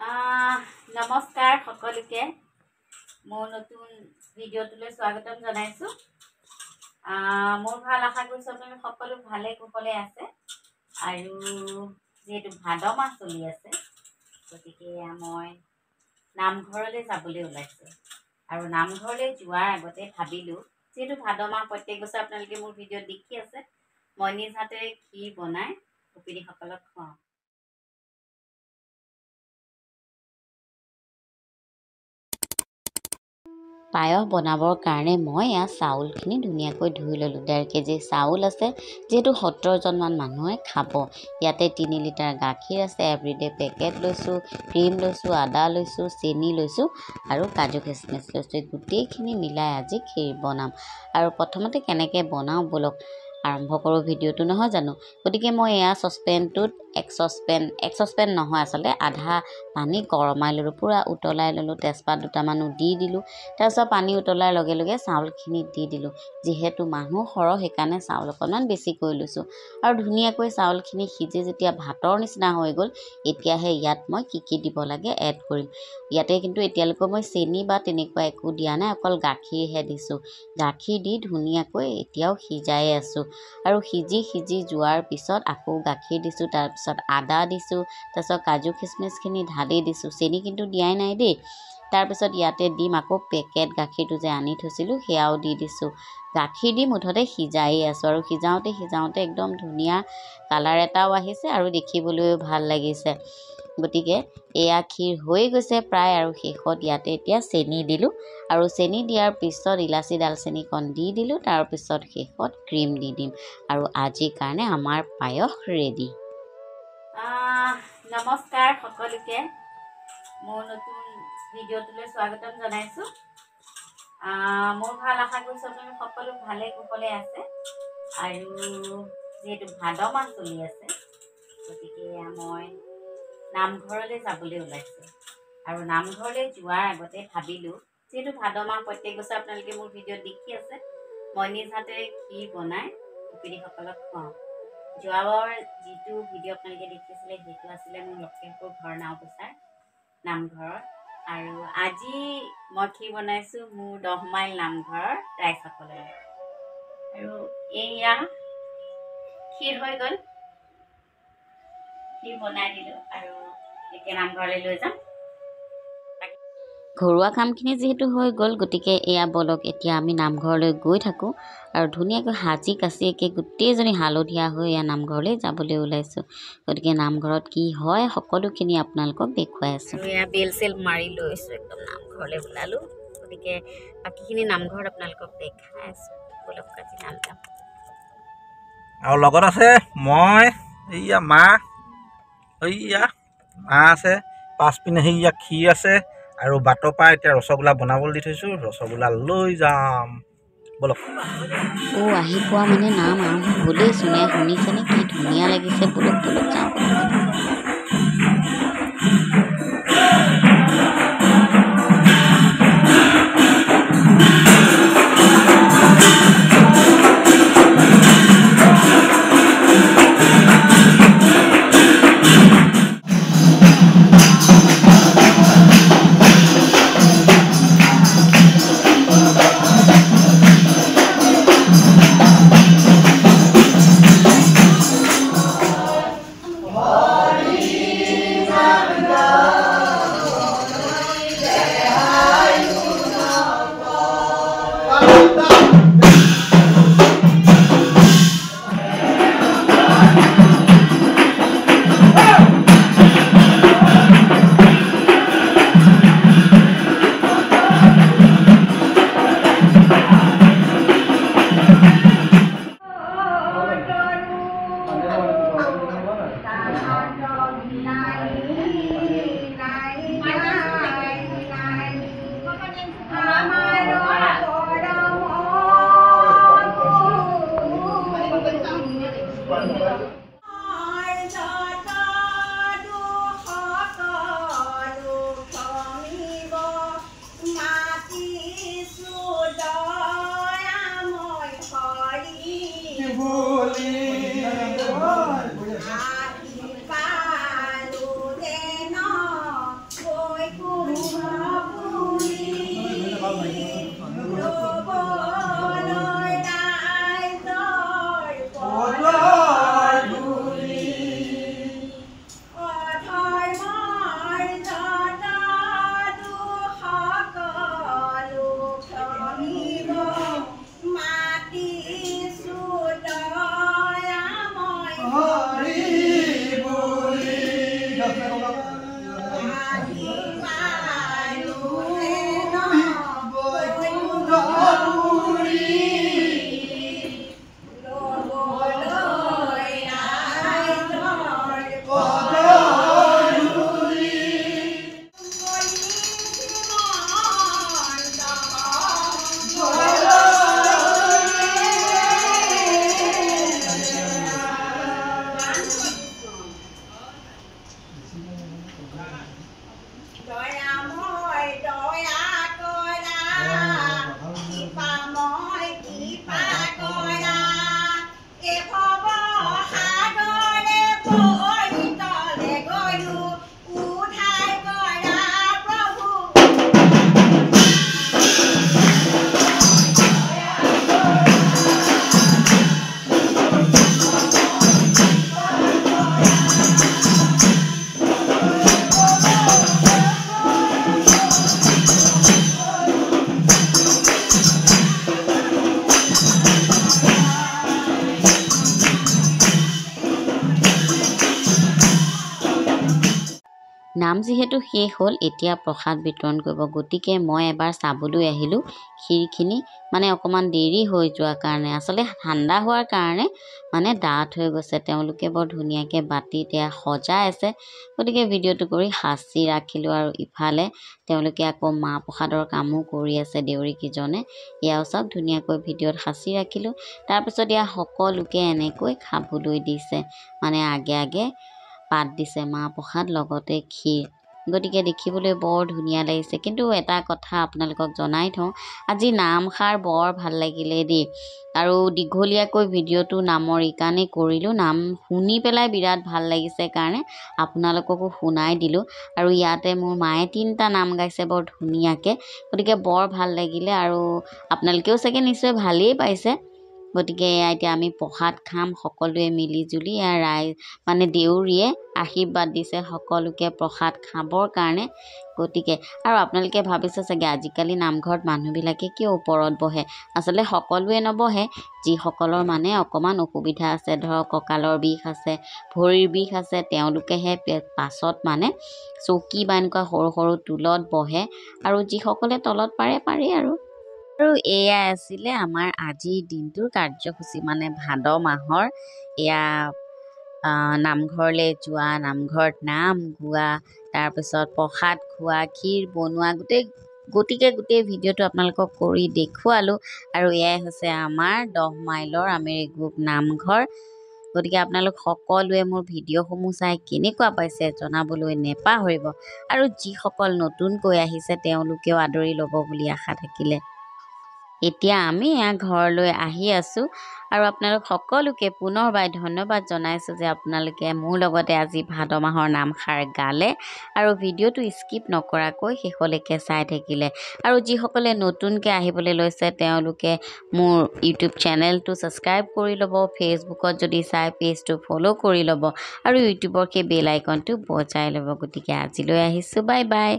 নমস্কাৰ সকলোকে মোৰ নতুন ভিডিঅ'টোলৈ স্বাগতম জনাইছো। মোৰ ভাল আশা কৰিছো আপোনালোক সকলো ভালে কুশলে আছে আৰু যেহেতু ভাদ মাহ চলি আছে গতিকে মই নামঘৰলৈ যাবলৈ ওলাইছো আৰু নামঘৰলৈ যোৱাৰ আগতে ভাবিলো যেহেতু ভাদ মাহ প্ৰত্যেক বছৰ আপোনালোকে মোৰ ভিডিঅ'ত দেখি আছে মই নিজ হাতেৰে ক্ষীৰ বনাই গোপিনীসকলক খুৱাওঁ। পায়স বনাবৰ কাৰণে মই চাউলখিনি ধুনীয়াকৈ ধুই ল'লোঁ। 1.5 কেজি চাউল আছে, যিহেতু 70জনমান মানুহে খাব। ইয়াতে 3 লিটাৰ গাখীৰ আছে, এভৰিডে পেকেট লৈছোঁ, ক্ৰীম লৈছোঁ, আদা লৈছোঁ, চেনি লৈছোঁ আৰু কাজু কিচমিচ লৈছোঁ। গোটেইখিনি মিলাই আজি ক্ষীৰ বনাম আৰু প্ৰথমতে কেনেকৈ বনাওঁ ব'লক আৰম্ভ কৰোঁ ভিডিঅ'টো, নহয় জানো। গতিকে মই চচপেনটোত এক চচপেন নহয় আচলতে আধা পানী গৰমাই ল'লোঁ, পূৰা উতলাই ল'লোঁ। তেজপাত দুটামানো দি দিলোঁ। তাৰপিছত পানী উতলাৰ লগে লগে চাউলখিনি দি দিলোঁ। যিহেতু মানুহ সৰহ সেইকাৰণে চাউল অকণমান বেছিকৈ লৈছোঁ আৰু ধুনীয়াকৈ চাউলখিনি সিজি যেতিয়া ভাতৰ নিচিনা হৈ গ'ল, এতিয়াহে ইয়াত মই কি দিব লাগে এড কৰিম। ইয়াতে কিন্তু এতিয়ালৈকে মই চেনি বা তেনেকুৱা একো দিয়া নাই, অকল গাখীৰহে দিছোঁ। গাখীৰ দি ধুনীয়াকৈ এতিয়াও সিজাই আছোঁ আৰু সিজি যোৱাৰ পিছত আকৌ গাখীৰ দিছোঁ, তাৰপিছত আদা দিছোঁ, তাৰপিছত কাজু কিচমিচখিনি ঢালি দিছোঁ। চেনি কিন্তু দিয়াই নাই দেই। তাৰপিছত ইয়াতে দিম আকৌ পেকেট গাখীৰটো যে আনি থৈছিলোঁ সেয়াও দি দিছোঁ। গাখীৰ দি মুঠতে সিজাই আছোঁ আৰু সিজাওঁতে একদম ধুনীয়া কালাৰ এটাও আহিছে আৰু দেখিবলৈও ভাল লাগিছে। গতিকে এয়া ক্ষীৰ হৈ গৈছে প্ৰায় আৰু শেষত ইয়াতে এতিয়া চেনি দিলোঁ আৰু চেনি দিয়াৰ পিছত ইলাচি ডালচেনিকণ দি দিলোঁ। তাৰপিছত শেষত ক্ৰীম দি দিম আৰু আজিৰ কাৰণে আমাৰ পায়স ৰেডি। নমস্কাৰ সকলোকে মোৰ নতুন ভিডিঅ'টোলৈ স্বাগতম জনাইছোঁ। মোৰ ভাল আশা কৰিছোঁ আপোনালোক সকলো ভালে কুশলে আছে আৰু যিহেতু ভাদ মাহ চলি আছে গতিকে মই নামঘৰলৈ যাবলৈ ওলাইছোঁ আৰু নামঘৰলৈ যোৱাৰ আগতে ভাবিলোঁ যিহেতু ভাদ মাহ প্ৰত্যেক বছৰ আপোনালোকে মোৰ ভিডিঅ'ত দেখি আছে মই নিজ হাতেৰে ক্ষীৰ বনাই গোপিনীসকলক খুৱাওঁ। যোৱাবাৰ যিটো ভিডিঅ' আপোনালোকে দেখিছিলে সেইটো আছিলে মোৰ লখিমপুৰ ঘৰ নাওবৈচাৰ নামঘৰত আৰু আজি মই ক্ষীৰ বনাইছোঁ মোৰ 10 মাইল নামঘৰৰ ৰাইজসকলে আৰু এয়া ক্ষীৰ হৈ গ'ল। ক্ষীৰ বনাই দিলোঁ আৰু এতিয়া নামঘৰলৈ লৈ যাম। ঘৰুৱা কামখিনি যিহেতু হৈ গ'ল গতিকে এয়া ব'লক এতিয়া আমি নামঘৰলৈ গৈ থাকোঁ আৰু ধুনীয়াকৈ সাজি কাচি একে গোটেইজনী হালধীয়া হৈ এয়া নামঘৰলৈ যাবলৈ ওলাইছোঁ। গতিকে নামঘৰত কি হয় সকলোখিনি আপোনালোকক দেখুৱাই আছোঁ। এয়া বেল চেল মাৰি লৈছোঁ, একদম নামঘৰলৈ ওলালোঁ। গতিকে বাকীখিনি নামঘৰত আপোনালোকক দেখাই আছোঁ। ব'লক আজি নাম যাম আৰু লগত আছে মই, এইয়া মা আছে, পাঁচপিনে সেইয়া ক্ষীৰ আছে আৰু বাটৰ পৰা এতিয়া ৰসগোল্লা বনাবলৈ দি থৈছোঁ। ৰসগোল্লা লৈ যাম ব'লক। আহি পোৱা মানে নাম আৰম্ভ হ'লেই চোনে শুনিছেনে কি ধুনীয়া লাগিছে। ব'লক যাওঁ। নাম যিহেতু শেষ হ'ল এতিয়া প্ৰসাদ বিতৰণ কৰিব, গতিকে মই এবাৰ চাবলৈ আহিলোঁ ক্ষীৰখিনি। মানে অকণমান দেৰি হৈ যোৱাৰ কাৰণে, আচলতে ঠাণ্ডা হোৱাৰ কাৰণে মানে ডাঠ হৈ গৈছে। তেওঁলোকে বৰ ধুনীয়াকৈ বাতিত এয়া সজাই আছে, গতিকে ভিডিঅ'টো কৰি সাঁচি ৰাখিলোঁ। আৰু ইফালে তেওঁলোকে আকৌ মাহ প্ৰসাদৰ কামো কৰি আছে দেউৰীকেইজনে, এয়াও চব ধুনীয়াকৈ ভিডিঅ'ত সাঁচি ৰাখিলোঁ। তাৰপিছত এয়া সকলোকে এনেকৈ খাবলৈ দিছে, মানে আগে আগে পাত দিছে মাহ প্ৰসাদ লগতে ক্ষীৰ, গতিকে দেখিবলৈ বৰ ধুনীয়া লাগিছে। কিন্তু এটা কথা আপোনালোকক জনাই থওঁ, আজি নামষাৰ বৰ ভাল লাগিলে দেই। আৰু দীঘলীয়াকৈ ভিডিঅ'টো নামৰ এইকাৰণেই কৰিলোঁ, নাম শুনি পেলাই বিৰাট ভাল লাগিছে কাৰণে আপোনালোককো শুনাই দিলোঁ। আৰু ইয়াতে মোৰ মায়ে 3টা নাম গাইছে বৰ ধুনীয়াকৈ, গতিকে বৰ ভাল লাগিলে। আৰু আপোনালোকেও চাগে নিশ্চয় ভালেই পাইছে। গতিকে এতিয়া আমি প্ৰসাদ খাম সকলোৱে মিলিজুলি। ৰাইজ মানে দেউৰীয়ে আশীৰ্বাদ দিছে সকলোকে প্ৰসাদ খাবৰ কাৰণে। গতিকে আৰু আপোনালোকে ভাবিছে চাগে আজিকালি নামঘৰত মানুহবিলাকে কিয় ওপৰত বহে। আচলতে সকলোৱে নবহে, যিসকলৰ মানে অকণমান অসুবিধা আছে, ধৰক কঁকালৰ বিষ আছে, ভৰিৰ বিষ আছে, তেওঁলোকেহে পাছত মানে চকী বা এনেকুৱা সৰু সৰু টুলত বহে। আৰু যিসকলে তলত পাৰে আৰু এয়াই আছিলে আমাৰ আজিৰ দিনটোৰ কাৰ্যসূচী, মানে ভাদ মাহৰ এয়া নামঘৰলৈ যোৱা, নামঘৰত নাম গোৱা, তাৰপিছত প্ৰসাদ খোৱা, ক্ষীৰ বনোৱা, গতিকে গোটেই ভিডিঅ'টো আপোনালোকক কৰি দেখুৱালোঁ। আৰু এয়াই হৈছে আমাৰ 10 মাইলৰ আমেৰি গ্ৰুপ নামঘৰ। গতিকে আপোনালোক সকলোৱে মোৰ ভিডিঅ'সমূহ চাই কেনেকুৱা পাইছে জনাবলৈ নেপাহৰিব। আৰু যিসকল নতুনকৈ আহিছে তেওঁলোকেও আদৰি ল'ব বুলি আশা থাকিলে। এতিয়া আমি ঘৰলৈ আহি আছোঁ। আৰু আপোনালোক সকলোকে পুনৰবাৰ ধন্যবাদ জনাইছোঁ যে আপোনালোকে মোৰ লগতে আজি ভাদ মাহৰ নামষাৰ গালে আৰু ভিডিঅ'টো স্কিপ নকৰাকৈ শেষলৈকে চাই থাকিলে। আৰু যিসকলে নতুনকৈ আহিবলৈ লৈছে তেওঁলোকে মোৰ ইউটিউব চেনেলটো ছাবস্ক্ৰাইব কৰি ল'ব, ফেচবুকত যদি চাই পেজটো ফ'ল' কৰি ল'ব, আৰু ইউটিউবৰ সেই বেল আইকনটো বজাই ল'ব। গতিকে আজিলৈ আহিছোঁ, বাই বাই।